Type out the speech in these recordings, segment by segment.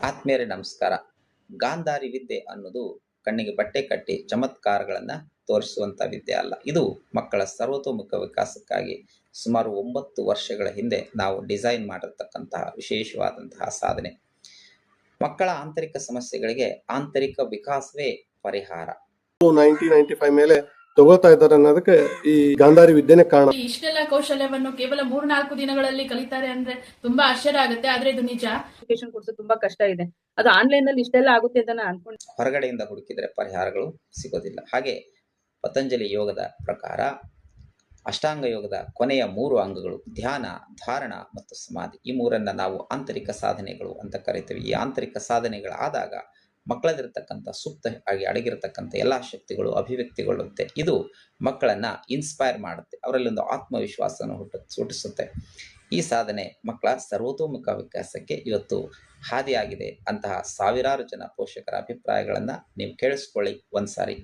ಆತ್ಮೀಯರೇ ನಮಸ್ಕಾರ. ಗಾಂಧಾರಿ ವಿದ್ಯೆ ಅನ್ನೋದು ಕಣ್ಣಿಗೆ ಬಟ್ಟೆ ಕಟ್ಟಿ ಚಮತ್ಕಾರಗಳನ್ನು ತೋರಿಸುವಂಥ ವಿದ್ಯೆ ಅಲ್ಲ. ಇದು ಮಕ್ಕಳ ಸರ್ವತೋಮುಖ ವಿಕಾಸಕ್ಕಾಗಿ ಸುಮಾರು 9 ವರ್ಷಗಳ ಹಿಂದೆ ನಾವು ಡಿಸೈನ್ ಮಾಡಿರ್ತಕ್ಕಂತಹ ವಿಶೇಷವಾದಂತಹ ಸಾಧನೆ. ಮಕ್ಕಳ ಆಂತರಿಕ ಸಮಸ್ಯೆಗಳಿಗೆ ಆಂತರಿಕ ವಿಕಾಸವೇ ಪರಿಹಾರ. 1995 ಮೇಲೆ ತಗೋತಾ ಇದ್ದಾರೆ ಅನ್ನೋದಕ್ಕೆ ಈ ಗಾಂಧಾರಿ ವಿದ್ಯೆನೇ ಕಾರಣ. ಇಷ್ಟೆಲ್ಲ ಕೌಶಲ್ಯವನ್ನು ಕೇವಲ 3-4 ದಿನಗಳಲ್ಲಿ ಕಲಿತಾರೆ ಅಂದ್ರೆ ತುಂಬಾ ಆಶ್ಚರ್ಯ ಆಗುತ್ತೆ. ಆದ್ರೆ ಇದು ನಿಜ. ಎಜುಕೇಶನ್ ಕೊಡ್ಸೋದು ತುಂಬಾ ಕಷ್ಟ ಇದೆ. ಅದು ಆನ್ಲೈನ್ ನಲ್ಲಿ ಇಷ್ಟೆಲ್ಲ ಆಗುತ್ತೆ ಅಂತ ನಾನು ಅನ್ಕೊಂಡೆ. ಹೊರಗಡೆಯಿಂದ ಹುಡುಕಿದರೆ ಪರಿಹಾರಗಳು ಸಿಗೋದಿಲ್ಲ. ಹಾಗೆ ಪತಂಜಲಿ ಯೋಗದ ಪ್ರಕಾರ ಅಷ್ಟಾಂಗ ಯೋಗದ ಕೊನೆಯ 3 ಅಂಗಗಳು ಧ್ಯಾನ, ಧಾರಣ ಮತ್ತು ಸಮಾಧಿ. ಈ ಮೂರನ್ನ ನಾವು ಆಂತರಿಕ ಸಾಧನೆಗಳು ಅಂತ ಕರಿತೀವಿ. ಈ ಆಂತರಿಕ ಸಾಧನೆಗಳಾದಾಗ ಮಕ್ಕಳಲ್ಲಿರ್ತಕ್ಕಂಥ ಸುಪ್ತ ಆಗಿ ಅಡಗಿರತಕ್ಕಂಥ ಎಲ್ಲ ಶಕ್ತಿಗಳು ಅಭಿವ್ಯಕ್ತಿಗೊಳ್ಳುತ್ತೆ. ಇದು ಮಕ್ಕಳನ್ನ ಇನ್ಸ್ಪೈರ್ ಮಾಡುತ್ತೆ, ಅವರಲ್ಲಿ ಒಂದು ಆತ್ಮವಿಶ್ವಾಸವನ್ನು ಹುಟ್ಟಿಸುತ್ತೆ. ಈ ಸಾಧನೆ ಮಕ್ಕಳ ಸರ್ವತೋಮುಖ ವಿಕಾಸಕ್ಕೆ ಇವತ್ತು ಹಾದಿಯಾಗಿದೆ ಅಂತಹ ಸಾವಿರಾರು ಜನ ಪೋಷಕರ ಅಭಿಪ್ರಾಯಗಳನ್ನು ನೀವು ಕೇಳಿಸ್ಕೊಳ್ಳಿ ಒಂದ್ಸಾರಿ.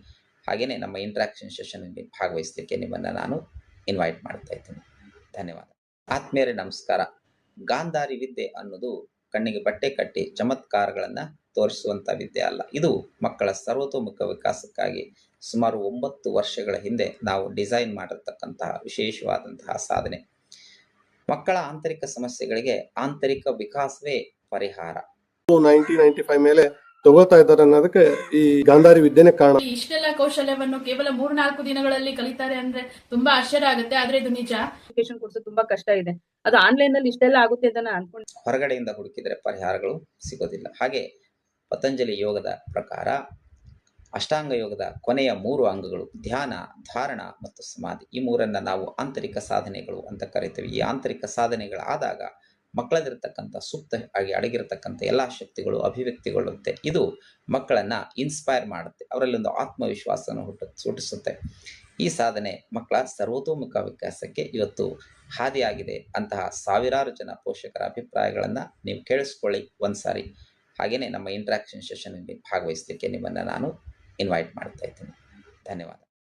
ಹಾಗೆಯೇ ನಮ್ಮ ಇಂಟ್ರಾಕ್ಷನ್ ಸೆಷನ್ನಲ್ಲಿ ಭಾಗವಹಿಸಲಿಕ್ಕೆ ನಿಮ್ಮನ್ನು ನಾನು ಇನ್ವೈಟ್ ಮಾಡ್ತಾ ಇದ್ದೀನಿ. ಧನ್ಯವಾದ. ಆತ್ಮೀಯರೇ ನಮಸ್ಕಾರ. ಗಾಂಧಾರಿ ವಿದ್ಯೆ ಅನ್ನೋದು ಕಣ್ಣಿಗೆ ಬಟ್ಟೆ ಕಟ್ಟಿ ಚಮತ್ಕಾರಗಳನ್ನು ತೋರಿಸುವಂಥ ವಿದ್ಯೆ ಅಲ್ಲ. ಇದು ಮಕ್ಕಳ ಸರ್ವತೋಮುಖ ವಿಕಾಸಕ್ಕಾಗಿ ಸುಮಾರು 9 ವರ್ಷಗಳ ಹಿಂದೆ ನಾವು ಡಿಸೈನ್ ಮಾಡಿರ್ತಕ್ಕಂತಹ ವಿಶೇಷವಾದಂತಹ ಸಾಧನೆ. ಮಕ್ಕಳ ಆಂತರಿಕ ಸಮಸ್ಯೆಗಳಿಗೆ ಆಂತರಿಕ ವಿಕಾಸವೇ ಪರಿಹಾರ. 1995 ಮೇಲೆ ತಗೋತಾ ಇದ್ದಾರೆ ಅನ್ನೋದಕ್ಕೆ ಈ ಗಾಂಧಾರಿ ವಿದ್ಯೆನೇ ಕಾರಣ. ಇಷ್ಟೆಲ್ಲ ಕೌಶಲ್ಯವನ್ನು ಕೇವಲ 3-4 ದಿನಗಳಲ್ಲಿ ಕಲಿತಾರೆ ಅಂದ್ರೆ ತುಂಬಾ ಆಶ್ಚರ್ಯ ಆಗುತ್ತೆ. ಆದ್ರೆ ಇದು ನಿಜ. ಎಜುಕೇಶನ್ ಕೊಡ್ಸೋದು ತುಂಬಾ ಕಷ್ಟ ಇದೆ. ಅದು ಆನ್ಲೈನ್ ನಲ್ಲಿ ಇಷ್ಟೆಲ್ಲ ಆಗುತ್ತೆ ಅಂತ ನಾನು ಅನ್ಕೊಂಡೆ. ಹೊರಗಡೆಯಿಂದ ಹುಡುಕಿದರೆ ಪರಿಹಾರಗಳು ಸಿಗೋದಿಲ್ಲ. ಹಾಗೆ ಪತಂಜಲಿ ಯೋಗದ ಪ್ರಕಾರ ಅಷ್ಟಾಂಗ ಯೋಗದ ಕೊನೆಯ 3 ಅಂಗಗಳು ಧ್ಯಾನ, ಧಾರಣ ಮತ್ತು ಸಮಾಧಿ. ಈ ಮೂರನ್ನ ನಾವು ಆಂತರಿಕ ಸಾಧನೆಗಳು ಅಂತ ಕರಿತೀವಿ. ಈ ಆಂತರಿಕ ಸಾಧನೆಗಳಾದಾಗ ಮಕ್ಕಳಲ್ಲಿರ್ತಕ್ಕಂಥ ಸುಪ್ತ ಆಗಿ ಅಡಗಿರತಕ್ಕಂಥ ಎಲ್ಲ ಶಕ್ತಿಗಳು ಅಭಿವ್ಯಕ್ತಿಗೊಳ್ಳುತ್ತೆ. ಇದು ಮಕ್ಕಳನ್ನ ಇನ್ಸ್ಪೈರ್ ಮಾಡುತ್ತೆ, ಅವರಲ್ಲಿ ಒಂದು ಆತ್ಮವಿಶ್ವಾಸವನ್ನು ಹುಟ್ಟಿಸುತ್ತೆ. ಈ ಸಾಧನೆ ಮಕ್ಕಳ ಸರ್ವತೋಮುಖ ವಿಕಾಸಕ್ಕೆ ಇವತ್ತು ಹಾದಿಯಾಗಿದೆ ಅಂತಹ ಸಾವಿರಾರು ಜನ ಪೋಷಕರ ಅಭಿಪ್ರಾಯಗಳನ್ನು ನೀವು ಕೇಳಿಸ್ಕೊಳ್ಳಿ ಒಂದ್ಸಾರಿ. ಹಾಗೆಯೇ ನಮ್ಮ ಇಂಟ್ರಾಕ್ಷನ್ ಸೆಷನ್ನಲ್ಲಿ ಭಾಗವಹಿಸಲಿಕ್ಕೆ ನಿಮ್ಮನ್ನು ನಾನು ಇನ್ವೈಟ್ ಮಾಡ್ತಾ ಇದ್ದೀನಿ. ಧನ್ಯವಾದ.